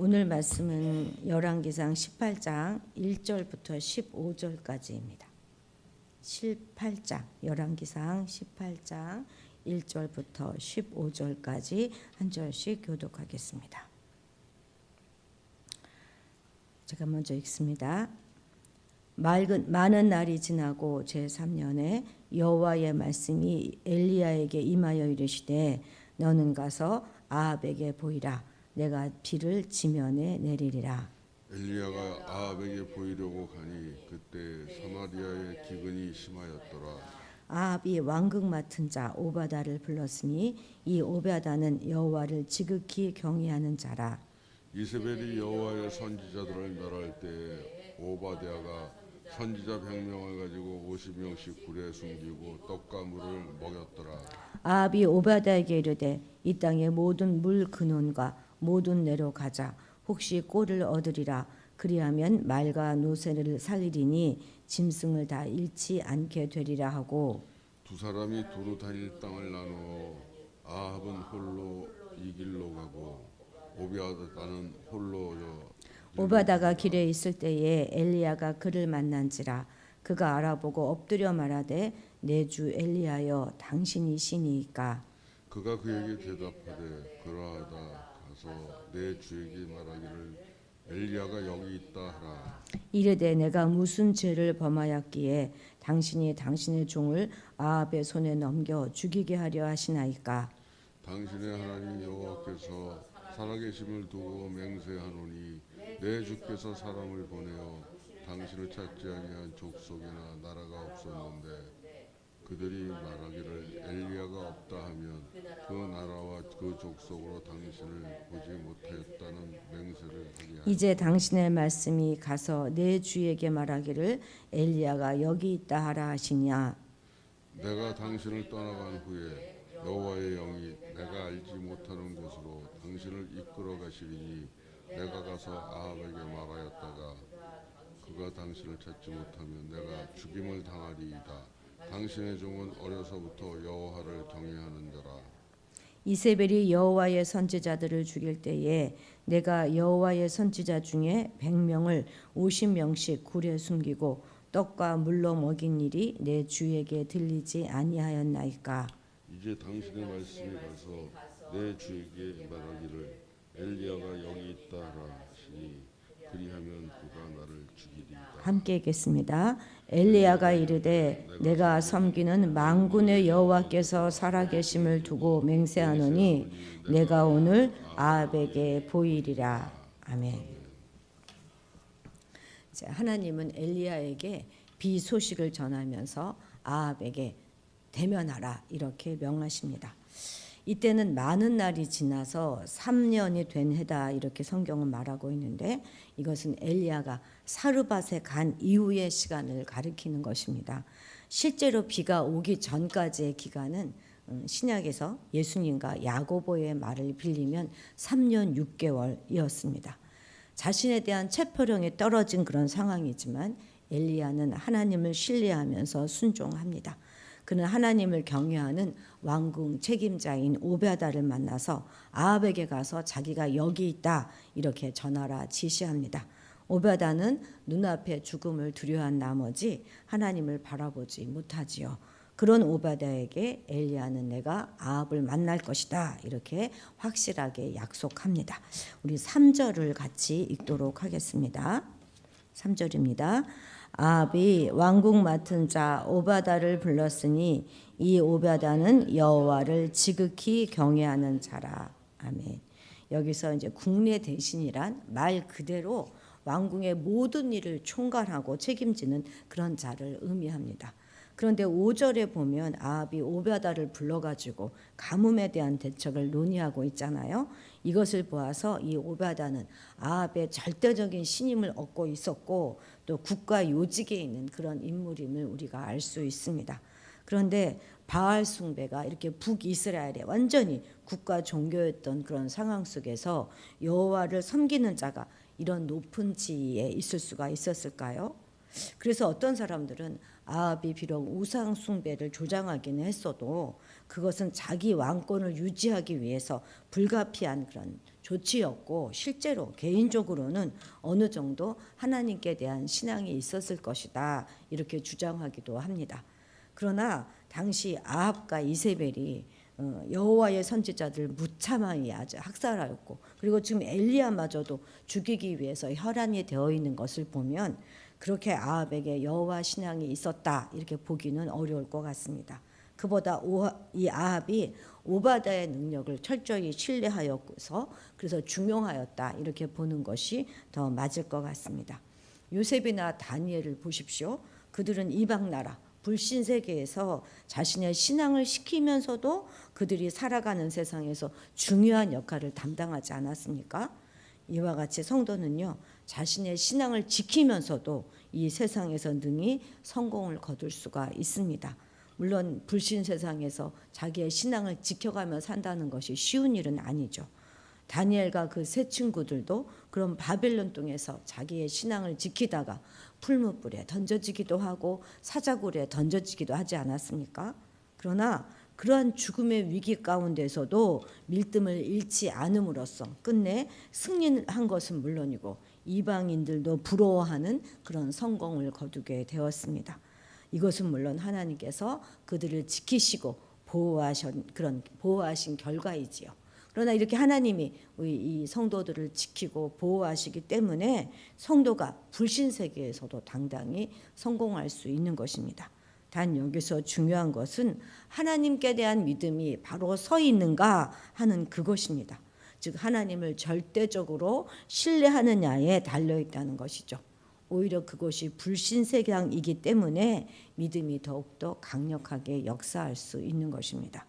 오늘 말씀은 열왕기상 18장 1절부터 15절까지입니다. 18장 열왕기상 18장 1절부터 15절까지 한 절씩 교독하겠습니다. 제가 먼저 읽습니다. 많은 날이 지나고 제3년에 여호와의 말씀이 엘리야에게 임하여 이르시되 너는 가서 아합에게 보이라. 내가 비를 지면에 내리리라. 엘리야가 아합에게 보이려고 가니 그때 사마리아의 기근이 심하였더라. 아합이 왕궁 맡은 자 오바다를 불렀으니 이 오바다는 여호와를 지극히 경외하는 자라. 이세벨이 여호와의 선지자들을 멸할 때 오바댜가 선지자 100명을 가지고 50명씩 굴에 숨기고 떡과 물을 먹였더라. 아합이 오바다에게 이르되 이 땅의 모든 물 근원과 모든 내로 가자. 혹시 꼴을 얻으리라. 그리하면 말과 노새를 살리리니 짐승을 다 잃지 않게 되리라 하고 두 사람이 두루 다닐 땅을 나누어 아합은 홀로 이 길로 가고 오바다는 홀로 오바다가 길에 있을 때에 엘리야가 그를 만난지라. 그가 알아보고 엎드려 말하되 내 주 엘리야여 당신이 신이이까. 그가 그에게 대답하되 그러하다. 가서 내 주에게 말하기를 엘리야가 여기 있다 하라. 이르되 내가 무슨 죄를 범하였기에 당신이 당신의 종을 아합의 손에 넘겨 죽이게 하려 하시나이까. 당신의 하나님 여호와께서 살아계심을 두고 맹세하노니 내 주께서 사람을 보내어 당신을 찾지 아니한 족속이나 나라가 없었는데 그들이 말하기를 엘리야가 없다 하면 그 나라와 그 족속으로 당신을 보지 못하였다는 맹세를 하게 하라. 이제 당신의 말씀이 가서 내 주에게 말하기를 엘리야가 여기 있다 하라 하시냐. 내가 당신을 떠나간 후에 여호와의 영이 내가 알지 못하는 곳으로 당신을 이끌어 가시리니 내가 가서 아합에게 말하였다가 그가 당신을 찾지 못하면 내가 죽임을 당하리이다. 당신의 종은 어려서부터 여호와를 경외하는 자라. 이세벨이 여호와의 선지자들을 죽일 때에 내가 여호와의 선지자 중에 100명을 50명씩 굴에 숨기고 떡과 물로 먹인 일이 내 주에게 들리지 아니하였나이까. 이제 당신의 말씀이 가서 내 주에게 말하기를 엘리야가 여기 있다 하라 하시니 그리하면 그가 나를 죽이리이다. 함께 읽겠습니다. 엘리야가 이르되 내가 섬기는 만군의 여호와께서 살아계심을 두고 맹세하노니 내가 오늘 아합에게 보이리라. 아멘. 자, 하나님은 엘리야에게 비 소식을 전하면서 아합에게 대면하라 이렇게 명하십니다. 이때는 많은 날이 지나서 3년이 된 해다 이렇게 성경은 말하고 있는데 이것은 엘리야가 사르밧에 간 이후의 시간을 가리키는 것입니다. 실제로 비가 오기 전까지의 기간은 신약에서 예수님과 야고보의 말을 빌리면 3년 6개월이었습니다. 자신에 대한 체포령이 떨어진 그런 상황이지만 엘리야는 하나님을 신뢰하면서 순종합니다. 그는 하나님을 경외하는 왕궁 책임자인 오베다를 만나서 아합에게 가서 자기가 여기 있다 이렇게 전하라 지시합니다. 오베다는 눈앞에 죽음을 두려워한 나머지 하나님을 바라보지 못하지요. 그런 오베다에게 엘리야는 내가 아합을 만날 것이다 이렇게 확실하게 약속합니다. 우리 3절을 같이 읽도록 하겠습니다. 3절입니다. 아합이 왕궁 맡은 자 오바다를 불렀으니 이 오바다는 여호와를 지극히 경외하는 자라. 아멘. 여기서 이제 국내 대신이란 말 그대로 왕궁의 모든 일을 총괄하고 책임지는 그런 자를 의미합니다. 그런데 5절에 보면 아합이 오바다를 불러가지고 가뭄에 대한 대책을 논의하고 있잖아요. 이것을 보아서 이 오바다는 아합의 절대적인 신임을 얻고 있었고 또 국가 요직에 있는 그런 인물임을 우리가 알 수 있습니다. 그런데 바알 숭배가 이렇게 북이스라엘에 완전히 국가 종교였던 그런 상황 속에서 여호와를 섬기는 자가 이런 높은 지위에 있을 수가 있었을까요? 그래서 어떤 사람들은 아합이 비록 우상 숭배를 조장하기는 했어도 그것은 자기 왕권을 유지하기 위해서 불가피한 그런 조치였고 실제로 개인적으로는 어느 정도 하나님께 대한 신앙이 있었을 것이다 이렇게 주장하기도 합니다. 그러나 당시 아합과 이세벨이 여호와의 선지자들 무참하게 아주 학살하였고 그리고 지금 엘리야마저도 죽이기 위해서 혈안이 되어 있는 것을 보면 그렇게 아합에게 여호와 신앙이 있었다 이렇게 보기는 어려울 것 같습니다. 그보다 이 아합이 오바다의 능력을 철저히 신뢰하여서 그래서 중용하였다 이렇게 보는 것이 더 맞을 것 같습니다. 요셉이나 다니엘을 보십시오. 그들은 이방 나라 불신 세계에서 자신의 신앙을 시키면서도 그들이 살아가는 세상에서 중요한 역할을 담당하지 않았습니까? 이와 같이 성도는요 자신의 신앙을 지키면서도 이 세상에서 능히 성공을 거둘 수가 있습니다. 물론 불신 세상에서 자기의 신앙을 지켜가며 산다는 것이 쉬운 일은 아니죠. 다니엘과 그 세 친구들도 그런 바벨론 땅에서 자기의 신앙을 지키다가 풀무불에 던져지기도 하고 사자굴에 던져지기도 하지 않았습니까? 그러나 그러한 죽음의 위기 가운데서도 밀등을 잃지 않음으로써 끝내 승리한 것은 물론이고 이방인들도 부러워하는 그런 성공을 거두게 되었습니다. 이것은 물론 하나님께서 그들을 지키시고 보호하신 결과이지요. 그러나 이렇게 하나님이 이 성도들을 지키고 보호하시기 때문에 성도가 불신 세계에서도 당당히 성공할 수 있는 것입니다. 단 여기서 중요한 것은 하나님께 대한 믿음이 바로 서 있는가 하는 그것입니다. 즉 하나님을 절대적으로 신뢰하느냐에 달려 있다는 것이죠. 오히려 그것이 불신세상이기 때문에 믿음이 더욱더 강력하게 역사할 수 있는 것입니다.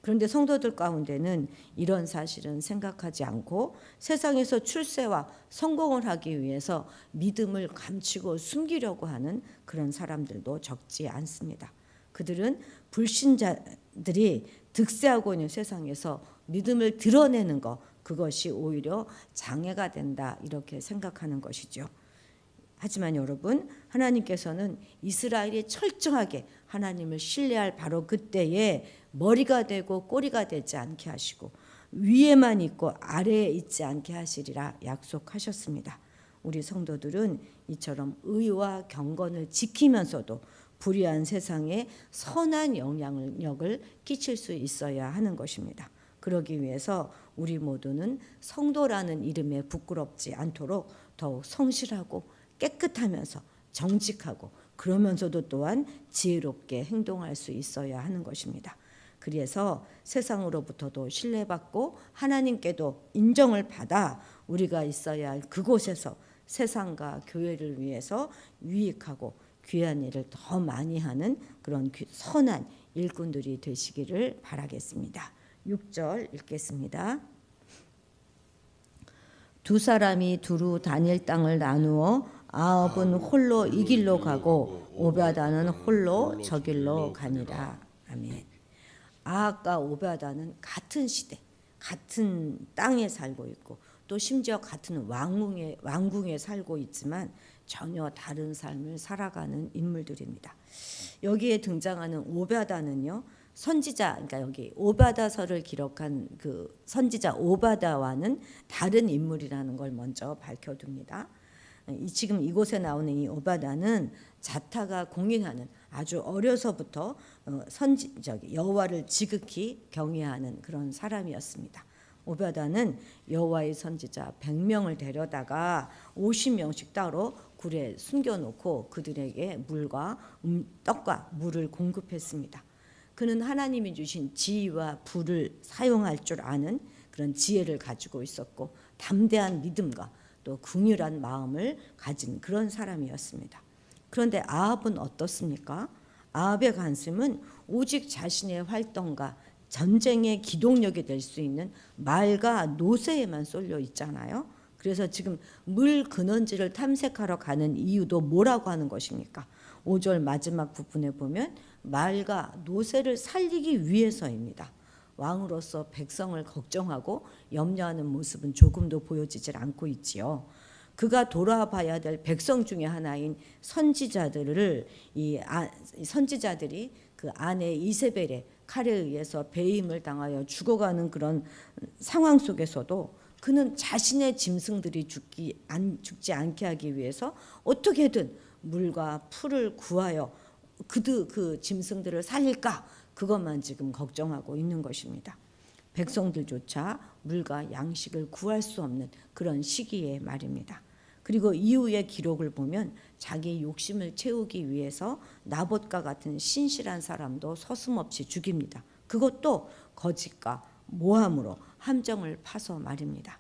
그런데 성도들 가운데는 이런 사실은 생각하지 않고 세상에서 출세와 성공을 하기 위해서 믿음을 감추고 숨기려고 하는 그런 사람들도 적지 않습니다. 그들은 불신자들이 득세하고 있는 세상에서 믿음을 드러내는 것, 그것이 오히려 장애가 된다 이렇게 생각하는 것이죠. 하지만 여러분, 하나님께서는 이스라엘이 철저하게 하나님을 신뢰할 바로 그때에 머리가 되고 꼬리가 되지 않게 하시고 위에만 있고 아래에 있지 않게 하시리라 약속하셨습니다. 우리 성도들은 이처럼 의와 경건을 지키면서도 불의한 세상에 선한 영향력을 끼칠 수 있어야 하는 것입니다. 그러기 위해서 우리 모두는 성도라는 이름에 부끄럽지 않도록 더욱 성실하고 깨끗하면서 정직하고 그러면서도 또한 지혜롭게 행동할 수 있어야 하는 것입니다. 그래서 세상으로부터도 신뢰받고 하나님께도 인정을 받아 우리가 있어야 할 그곳에서 세상과 교회를 위해서 유익하고 귀한 일을 더 많이 하는 그런 선한 일꾼들이 되시기를 바라겠습니다. 6절 읽겠습니다. 두 사람이 두루 다닐 땅을 나누어 아합은 홀로 이 길로 가고 오베아다는 홀로 저 길로 가니라. 아멘. 아합과 오베아다는 같은 시대, 같은 땅에 살고 있고 또 심지어 같은 왕궁에 살고 있지만 전혀 다른 삶을 살아가는 인물들입니다. 여기에 등장하는 오베아다는요. 선지자, 그러니까 여기 오바다서를 기록한 그 선지자 오바다와는 다른 인물이라는 걸 먼저 밝혀둡니다. 지금 이곳에 나오는 이 오바다는 자타가 공인하는 아주 어려서부터 여호와를 지극히 경외하는 그런 사람이었습니다. 오바다는 여호와의 선지자 100명을 데려다가 50명씩 따로 굴에 숨겨놓고 그들에게 물과 떡과 물을 공급했습니다. 그는 하나님이 주신 지혜와 불을 사용할 줄 아는 그런 지혜를 가지고 있었고 담대한 믿음과 또 긍휼한 마음을 가진 그런 사람이었습니다. 그런데 아합은 어떻습니까? 아합의 관심은 오직 자신의 활동과 전쟁의 기동력이 될 수 있는 말과 노새에만 쏠려 있잖아요. 그래서 지금 물 근원지를 탐색하러 가는 이유도 뭐라고 하는 것입니까? 5절 마지막 부분에 보면 말과 노새를 살리기 위해서입니다. 왕으로서 백성을 걱정하고 염려하는 모습은 조금도 보여지질 않고 있지요. 그가 돌아봐야 될 백성 중에 하나인 선지자들을 선지자들이 그 아내 이세벨의 칼에 의해서 배임을 당하여 죽어가는 그런 상황 속에서도 그는 자신의 짐승들이 죽지 않게 하기 위해서 어떻게든 물과 풀을 구하여 그 짐승들을 살릴까, 그것만 지금 걱정하고 있는 것입니다. 백성들조차 물과 양식을 구할 수 없는 그런 시기의 말입니다. 그리고 이후의 기록을 보면 자기 욕심을 채우기 위해서 나봇과 같은 신실한 사람도 서슴없이 죽입니다. 그것도 거짓과 모함으로 함정을 파서 말입니다.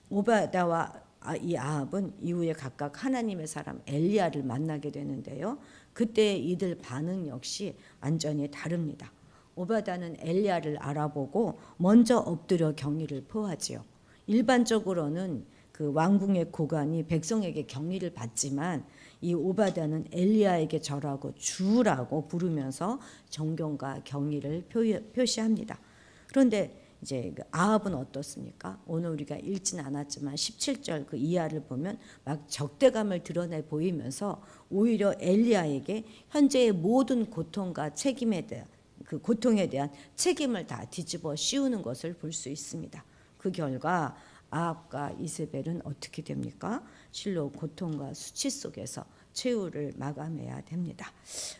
오바다와 이 아합은 이후에 각각 하나님의 사람 엘리야를 만나게 되는데요. 그때 이들 반응 역시 완전히 다릅니다. 오바다는 엘리야를 알아보고 먼저 엎드려 경의를 표하지요. 일반적으로는 그 왕궁의 고관이 백성에게 경의를 받지만 이 오바다는 엘리야에게 절하고 주라고 부르면서 존경과 경의를 표시합니다. 그런데 이제 그 아합은 어떻습니까? 오늘 우리가 읽진 않았지만 17절 그 이하를 보면 막 적대감을 드러내 보이면서 오히려 엘리야에게 현재의 모든 고통과 책임에 대한 그 고통에 대한 책임을 다 뒤집어 씌우는 것을 볼 수 있습니다. 그 결과 아합과 이세벨은 어떻게 됩니까? 실로 고통과 수치 속에서 최후를 마감해야 됩니다.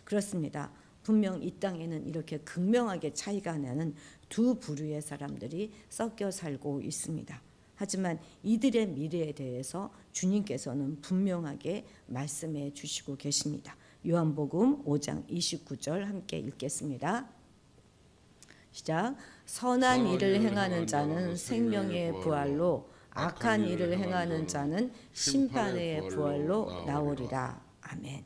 그렇습니다. 분명 이 땅에는 이렇게 극명하게 차이가 나는 두 부류의 사람들이 섞여 살고 있습니다. 하지만 이들의 미래에 대해서 주님께서는 분명하게 말씀해 주시고 계십니다. 요한복음 5장 29절 함께 읽겠습니다. 시작. 선한 일을 행하는 자는 생명의 부활로, 악한 일을 행하는 자는 심판의 부활로 나오리라. 아멘.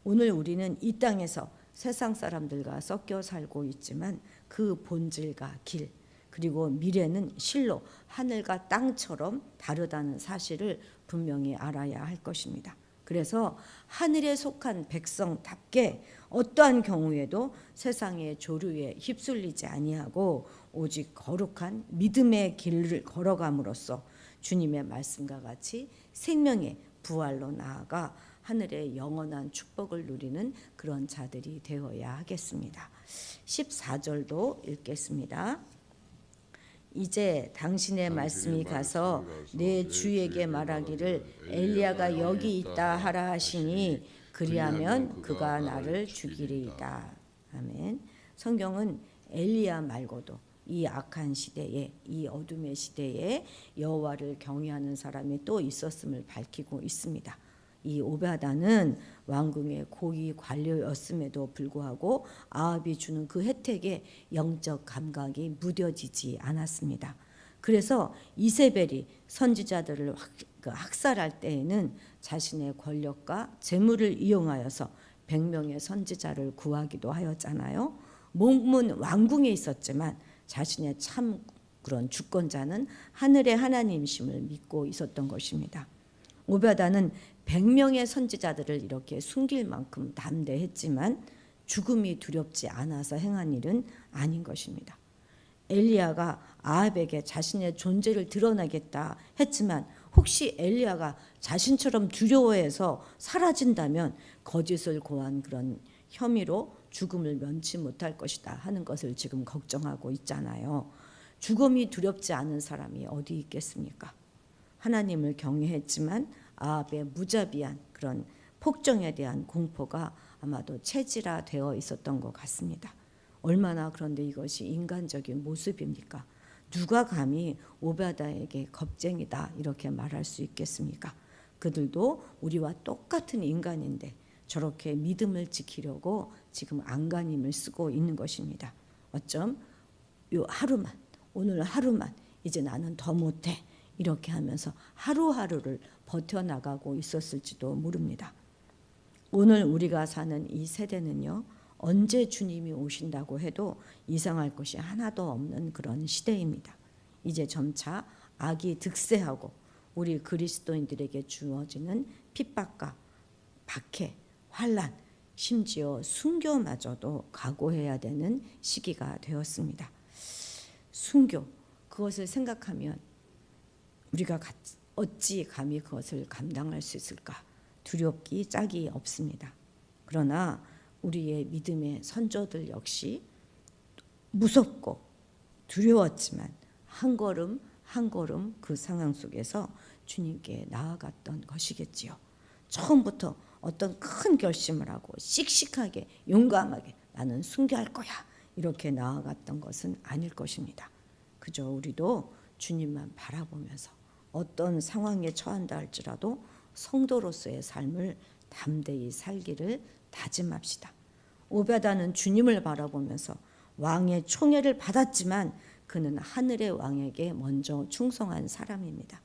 오늘 우리는 이 땅에서 세상 사람들과 섞여 살고 있지만 그 본질과 길, 그리고 미래는 실로 하늘과 땅처럼 다르다는 사실을 분명히 알아야 할 것입니다. 그래서 하늘에 속한 백성답게 어떠한 경우에도 세상의 조류에 휩쓸리지 아니하고 오직 거룩한 믿음의 길을 걸어감으로써 주님의 말씀과 같이 생명의 부활로 나아가 하늘의 영원한 축복을 누리는 그런 자들이 되어야 하겠습니다. 14절도 읽겠습니다. 이제 당신의 말씀이 가서 내 주에게 말하기를 엘리야가 여기 있다 하라 하시니 그리하면 그가 나를 죽이리이다. 아멘. 성경은 엘리야 말고도 이 악한 시대에, 이 어둠의 시대에 여호와를 경외하는 사람이 또 있었음을 밝히고 있습니다. 이 오바다는 왕궁의 고위 관료였음에도 불구하고 아합이 주는 그 혜택에 영적 감각이 무뎌지지 않았습니다. 그래서 이세벨이 선지자들을 학살할 때에는 자신의 권력과 재물을 이용하여서 100명의 선지자를 구하기도 하였잖아요. 몸은 왕궁에 있었지만 자신의 참 그런 주권자는 하늘의 하나님이심을 믿고 있었던 것입니다. 오바다는 100명의 선지자들을 이렇게 숨길 만큼 담대했지만 죽음이 두렵지 않아서 행한 일은 아닌 것입니다. 엘리야가 아합에게 자신의 존재를 드러나겠다 했지만 혹시 엘리야가 자신처럼 두려워해서 사라진다면 거짓을 고한 그런 혐의로 죽음을 면치 못할 것이다 하는 것을 지금 걱정하고 있잖아요. 죽음이 두렵지 않은 사람이 어디 있겠습니까? 하나님을 경외했지만 아합의 무자비한 그런 폭정에 대한 공포가 아마도 체질화되어 있었던 것 같습니다. 얼마나 그런데 이것이 인간적인 모습입니까? 누가 감히 오바다에게 겁쟁이다 이렇게 말할 수 있겠습니까? 그들도 우리와 똑같은 인간인데 저렇게 믿음을 지키려고 지금 안간힘을 쓰고 있는 것입니다. 어쩜 요 하루만, 오늘 하루만 이제 나는 더 못해 이렇게 하면서 하루하루를 버텨나가고 있었을지도 모릅니다. 오늘 우리가 사는 이 세대는요, 언제 주님이 오신다고 해도 이상할 것이 하나도 없는 그런 시대입니다. 이제 점차 악이 득세하고 우리 그리스도인들에게 주어지는 핍박과 박해, 환난, 심지어 순교마저도 각오해야 되는 시기가 되었습니다. 순교, 그것을 생각하면 우리가 어찌 감히 그것을 감당할 수 있을까? 두렵기 짝이 없습니다. 그러나 우리의 믿음의 선조들 역시 무섭고 두려웠지만 한 걸음 한 걸음 그 상황 속에서 주님께 나아갔던 것이겠지요. 처음부터 어떤 큰 결심을 하고 씩씩하게 용감하게 나는 순교할 거야 이렇게 나아갔던 것은 아닐 것입니다. 그저 우리도 주님만 바라보면서 어떤 상황에 처한다 할지라도 성도로서의 삶을 담대히 살기를 다짐합시다. 오베다는 주님을 바라보면서 왕의 총애를 받았지만 그는 하늘의 왕에게 먼저 충성한 사람입니다.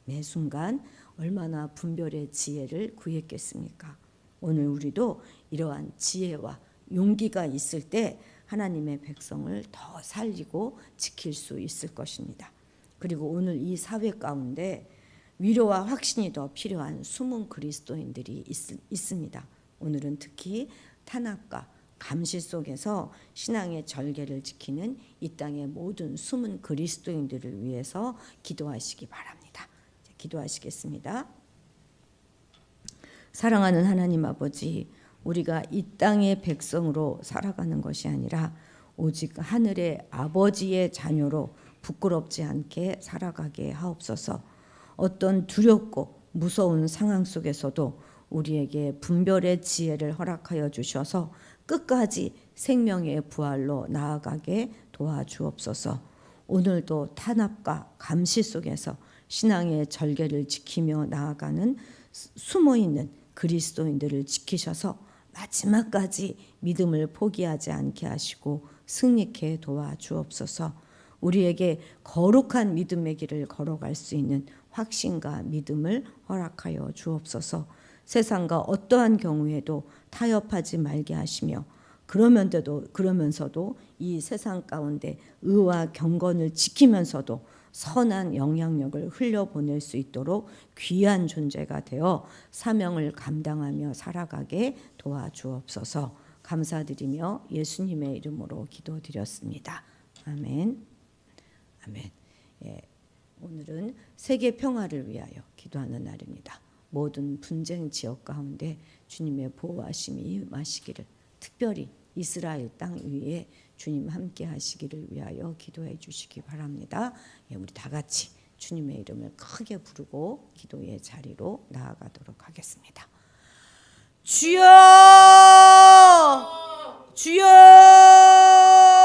매 순간 얼마나 분별의 지혜를 구했겠습니까? 오늘 우리도 이러한 지혜와 용기가 있을 때 하나님의 백성을 더 살리고 지킬 수 있을 것입니다. 그리고 오늘 이 사회 가운데 위로와 확신이 더 필요한 숨은 그리스도인들이 있습니다. 오늘은 특히 탄압과 감시 속에서 신앙의 절개를 지키는 이 땅의 모든 숨은 그리스도인들을 위해서 기도하시기 바랍니다. 기도하시겠습니다. 사랑하는 하나님 아버지, 우리가 이 땅의 백성으로 살아가는 것이 아니라 오직 하늘의 아버지의 자녀로 부끄럽지 않게 살아가게 하옵소서. 어떤 두렵고 무서운 상황 속에서도 우리에게 분별의 지혜를 허락하여 주셔서 끝까지 생명의 부활로 나아가게 도와주옵소서. 오늘도 탄압과 감시 속에서 신앙의 절개를 지키며 나아가는 숨어있는 그리스도인들을 지키셔서 마지막까지 믿음을 포기하지 않게 하시고 승리케 도와주옵소서. 우리에게 거룩한 믿음의 길을 걸어갈 수 있는 확신과 믿음을 허락하여 주옵소서. 세상과 어떠한 경우에도 타협하지 말게 하시며 그러면서도 이 세상 가운데 의와 경건을 지키면서도 선한 영향력을 흘려보낼 수 있도록 귀한 존재가 되어 사명을 감당하며 살아가게 도와주옵소서. 감사드리며 예수님의 이름으로 기도드렸습니다. 아멘. 아멘. 예, 오늘은 세계 평화를 위하여 기도하는 날입니다. 모든 분쟁 지역 가운데 주님의 보호하심이 임하시기를, 특별히 이스라엘 땅 위에 주님 함께 하시기를 위하여 기도해 주시기 바랍니다. 예, 우리 다 같이 주님의 이름을 크게 부르고 기도의 자리로 나아가도록 하겠습니다. 주여! 주여!